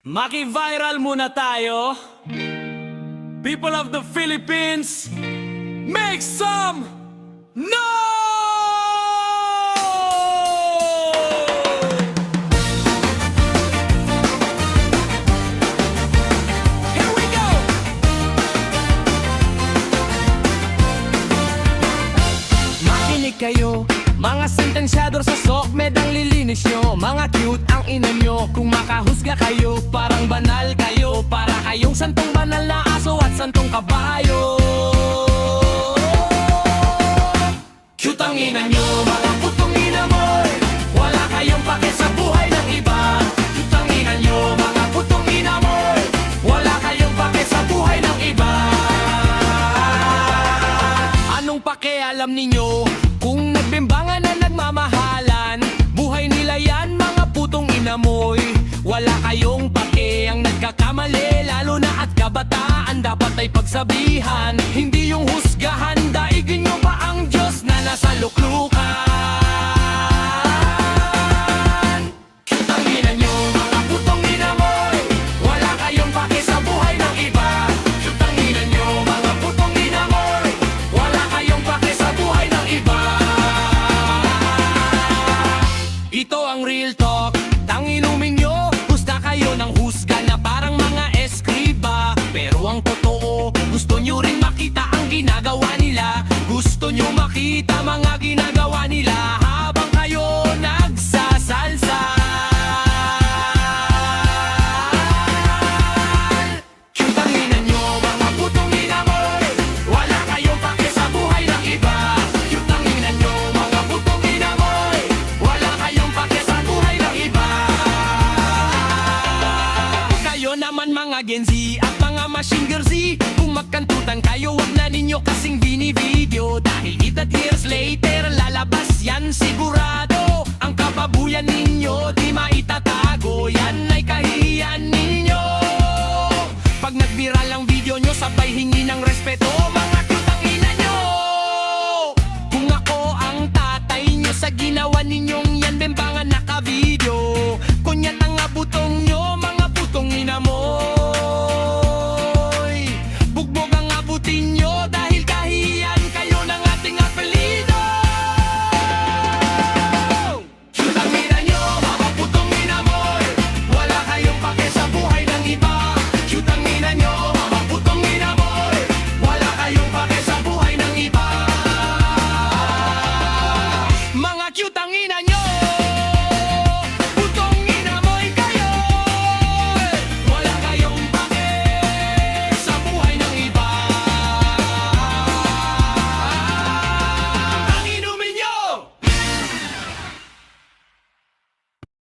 Maki-viral muna tayo. People of the Philippines, make some noise! Here we go! Makinig kayo, mga sentensyador sa SOCMED ang lilinis nyo. Mga cute ang ina nyo. Kung makahusga kayo, parang banal kayo. Para kayong santong banal na aso at santong kabayo. Cute ang ina nyo, mga putong ina mo. Wala kayong pake sa buhay ng iba. Cute ang ina nyo, mga putong ina mo. Wala kayong pake sa buhay ng iba. Anong pakialam ninyo kung nagbimbangan na nagmamahalan? Buhay nila yan, mga putong inamoy. Wala kayong pake ang nagkakamali, lalo na at kabataan dapat ay pagsabihan. Hindi yung husgahan, daigin nyo ba ang Diyos na nasa luklukan? Kitang ina nyo, mga putong inamoy. Wala kayong pake sa buhay ng iba. Kitang ina nyo, mga putong inamoy. Wala kayong pake sa buhay ng iba. Ito ang real talk, tanginuming nyo. Husga kayo ng husga na parang mga eskriba. Pero ang totoo, gusto nyo rin makita ang ginagawa nila. Gusto nyo makita mga ginagawa nila habang kayo nagsasalsa. Kitang ina nyo, mga putong inamoy. Wala kayong pake sa buhay ng iba. Kitang ina nyo, mga putong inamoy. Wala kayong pake sa buhay ng iba. Kayo naman mga Gen Z at mga Machine Girl Z, kung magkantutan kayo, wag na ninyo kasing binivideo. Dahil 8 years later, lalabas yan sigurado. Ang kababuyan ninyo, di maitatago yan.